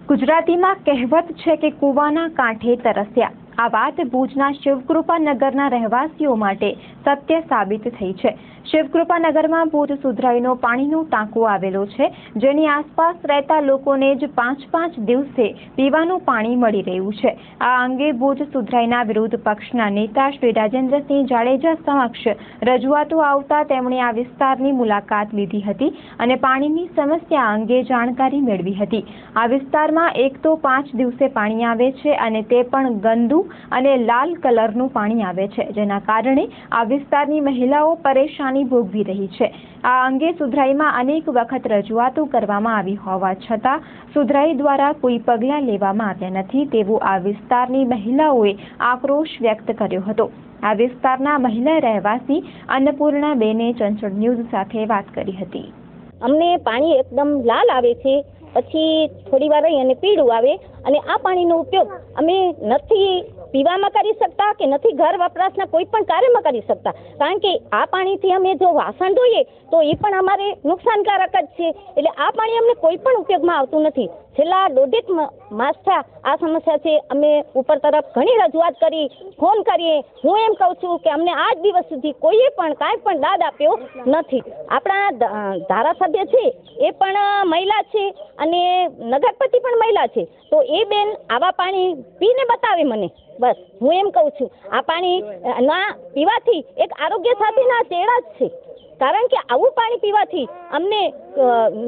ગુજરાતીમાં કહેવત છે કે કૂવાના કાંઠે તરસ્યા। આ વાત ભુજના શિવકૃપાનગરના રહેવાસીઓ માટે સત્ય સાબિત થઈ છે। શિવકૃપાનગરમાં ભુજ સુધરાઈનો પાણીનો ટાંકો આવેલો છે, જેની આસપાસ રહેતા લોકોને જ 5-5 દિવસે પીવાનું પાણી મળી રહ્યું છે। આ અંગે ભુજ સુધરાઈના વિરોધ પક્ષના નેતા શ્રી રાજેન્દ્રસિંહ જાડેજા સમક્ષ રજૂઆતો આવતા તેમણે આ વિસ્તારની મુલાકાત લીધી હતી અને પાણીની સમસ્યા અંગે જાણકારી મેળવી હતી। આ વિસ્તારમાં એક તો 5 દિવસે પાણી આવે છે અને તે પણ ગંદુ અને લાલ કલરનું પાણી આવે છે, જેના કારણે આ વિસ્તારની મહિલાઓ પરેશાની ભોગવી રહી છે। આ અંગે સુધરાઈમાં અનેક વખત રજૂઆતો કરવામાં આવી હોવા છતાં સુધરાઈ દ્વારા કોઈ પગલાં લેવામાં આવ્યા નથી તેવું આ વિસ્તારની મહિલાઓએ આક્રોશ વ્યક્ત કર્યો હતો। આ વિસ્તારના મહિલા રહેવાસી અન્નપૂર્ણાબેને ચંચળ ન્યૂઝ સાથે વાત કરી હતી। અમને પાણી એકદમ લાલ આવે છે, પછી થોડી વાર રહી અને પીળું આવે અને આ પાણીનો ઉપયોગ અમે નથી પીવામાં કરી શકતા કે નથી ઘર વપરાશના કોઈ પણ કાર્યમાં કરી શકતા, કારણ કે આ પાણીથી અમે જો વાસણ ધોઈએ તો એ પણ અમારે નુકસાનકારક જ છે। એટલે આ પાણી અમને કોઈ પણ ઉપયોગમાં આવતું નથી। છેલ્લા 1.5 માસથી આ સમસ્યા છે। અમે ઉપર તરફ ઘણી રજૂઆત કરી, ફોન કરીએ, હું એમ કહું છું કે અમને આજ દિવસ સુધી કોઈએ પણ કાંઈ પણ દાદ આપ્યો નથી। આપણા ધારાસભ્ય છે એ પણ મહિલા છે અને નગરપતિ પણ મહિલા છે, તો એ બેન આવા પાણી પીને બતાવે મને, બસ હું એમ કહું છું। આ પાણી ના પીવાથી એક આરોગ્ય સાથેના ચેડા જ છે, કારણ કે આવું પાણી પીવાથી અમને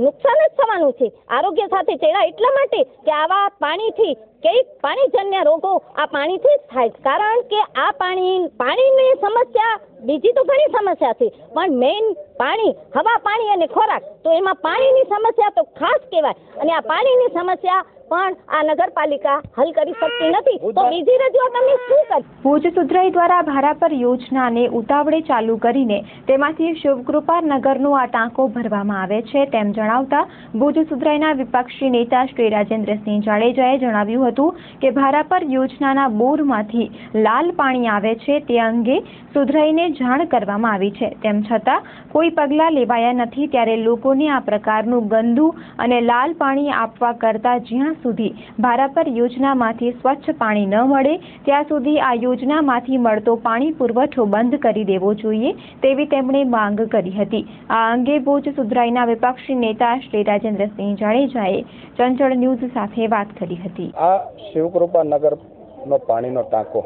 નુકસાન જ થવાનું છે। આરોગ્ય સાથે ચેડા એટલા માટે કે આવા પાણીથી કઈક પાણીજન્ય રોગો આ પાણીથી જ થાય, કારણ કે આ પાણીની સમસ્યા બીજી તો ઘણી સમસ્યા છે, પણ મેઇન પાણી, હવા, પાણી અને ખોરાક, તો એમાં પાણીની સમસ્યા તો ખાસ કહેવાય અને આ પાણીની સમસ્યા પણ આ નગરપાલિકા હલ કરી શકતી નથી, તો બીજી રજૂઆત અમે શું કરી? ભુજ સુધરાઈ દ્વારા ભારાપર યોજનાને ઉતાવળે ચાલુ કરીને તેમાંથી શિવકૃપાનગરનો આ ટાંકો ભરવામાં આવે છે તેમ જણાવતા ભુજ સુધરાઈના વિપક્ષી નેતા શ્રી રાજેન્દ્રસિંહ જાડેજાએ જણાવ્યું હતું કે ભારાપર યોજનાના બોરમાંથી લાલ પાણી આવે છે તે અંગે સુધરાઈને જાણ કરવામાં આવી છે, તેમ છતાં કોઈ પગલાં લેવાયા નથી। ત્યારે લોકોને આ પ્રકારનું ગંદુ અને લાલ પાણી આપવા કરતાં જ્યાં સુધી ભારાપર યોજનામાંથી સ્વચ્છ પાણી ન મળે ત્યાં સુધી આ યોજનામાંથી મળતો પાણી પુરવઠો બંધ કરી દેવો જોઈએ તેવી તેમણે માંગ કરી હતી। આ અંગે ભુજ સુધરાઈના વિપક્ષી નેતા શ્રી રાજેન્દ્રસિંહ જાડેજાએ ચંચળ ન્યૂઝ સાથે વાત કરી હતી। આ શિવકૃપાનગરનો પાણીનો ટાંકો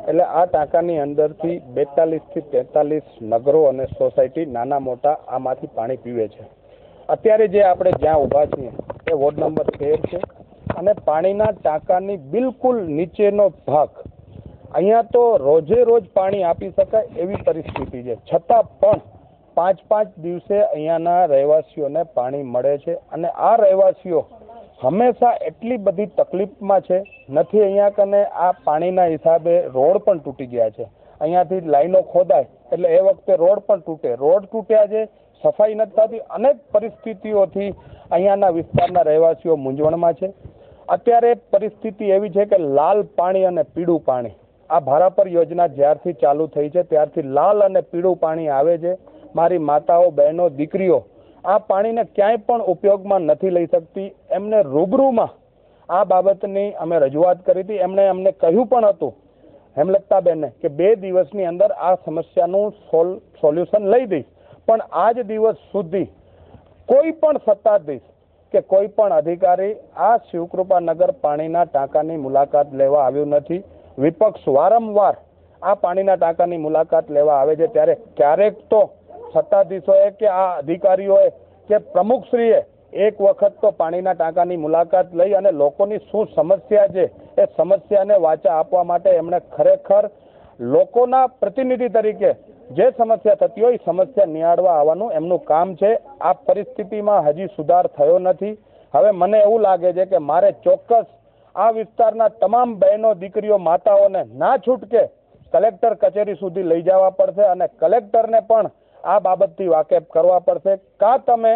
એટલે આ ટાંકાની અંદરથી 42 થી 43 નગરો અને સોસાયટી નાના મોટા આમાંથી પાણી પીવે છે। અત્યારે જે આપણે જ્યાં ઊભા છીએ એ વોર્ડ નંબર 13 છે અને પાણીના ટાંકાની બિલકુલ નીચેનો ભાગ, અહીંયા તો રોજે રોજ પાણી આપી શકાય એવી પરિસ્થિતિ છે, છતાં પણ 5-5 દિવસે અહીંયાના રહેવાસીઓને પાણી મળે છે અને આ રહેવાસીઓ હંમેશા એટલી બધી તકલીફમાં છે નથી। અહીંયા કને આ પાણીના હિસાબે રોડ પણ તૂટી ગયા છે, અહીંયાથી લાઈનો ખોદાય એટલે એ વખતે રોડ પણ તૂટે, રોડ તૂટ્યા છે, સફાઈ નથી થતી, અનેક પરિસ્થિતિઓથી અહીંયાના વિસ્તારના રહેવાસીઓ મૂંઝવણમાં છે। અત્યારે પરિસ્થિતિ એવી છે કે લાલ પાણી અને પીળું પાણી, આ ભારાપર યોજના જ્યારથી ચાલુ થઈ છે ત્યારથી લાલ અને પીળું પાણી આવે છે। મારી માતાઓ, બહેનો, દીકરીઓ આ પાણીને ક્યાંય પણ ઉપયોગમાં નથી લઈ શકતી। એમને રૂબરૂમાં આ બાબતની અમે રજૂઆત કરી હતી, એમણે અમને કહ્યું પણ હતું હેમલતાબેને કે 2 દિવસની અંદર આ સમસ્યાનું સોલ્યુશન લઈ દઈશ, પણ આજ દિવસ સુધી કોઈ પણ સત્તાધીશ કે કોઈ પણ અધિકારી આ શિવકૃપાનગર પાણીના ટાંકાની મુલાકાત લેવા આવ્યું નથી। વિપક્ષ વારંવાર આ પાણીના ટાંકાની મુલાકાત લેવા આવે છે, ત્યારે ક્યારેક તો સત્તાધીશોએ કે આ અધિકારીઓએ કે પ્રમુખશ્રીએ એક વખત તો પાણીના ટાંકાની મુલાકાત લઈ અને લોકોની શું સમસ્યા છે એ સમસ્યાને વાચા આપવા માટે એમણે ખરેખર લોકોના પ્રતિનિધિ તરીકે જે સમસ્યા થતી હોય એ સમસ્યા નિહાળવા આવવાનું એમનું કામ છે। આ પરિસ્થિતિમાં હજી સુધાર થયો નથી। હવે મને એવું લાગે છે કે મારે ચોક્કસ આ વિસ્તારના તમામ બહેનો, દીકરીઓ, માતાઓને ના છૂટકે કલેક્ટર કચેરી સુધી લઈ જવા પડશે અને કલેક્ટરને પણ આ બાબતથી વાકેફ કરવા પડશે। કાં તમે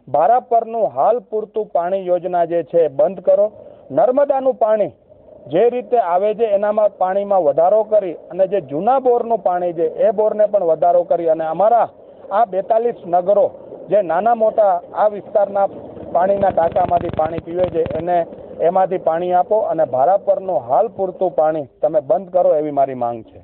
ભારાપરનું હાલ પૂરતું પાણી યોજના જે છે બંધ કરો, નર્મદાનું પાણી જે રીતે આવે છે એનામાં પાણીમાં વધારો કરી અને જે જૂના બોરનું પાણી છે એ બોરને પણ વધારો કરી અને અમારા આ 42 નગરો જે નાના મોટા આ વિસ્તારના પાણીના ટાંકામાંથી પાણી પીવે છે એને એમાંથી પાણી આપો અને ભારાપરનું હાલ પૂરતું પાણી તમે બંધ કરો એવી મારી માંગ છે.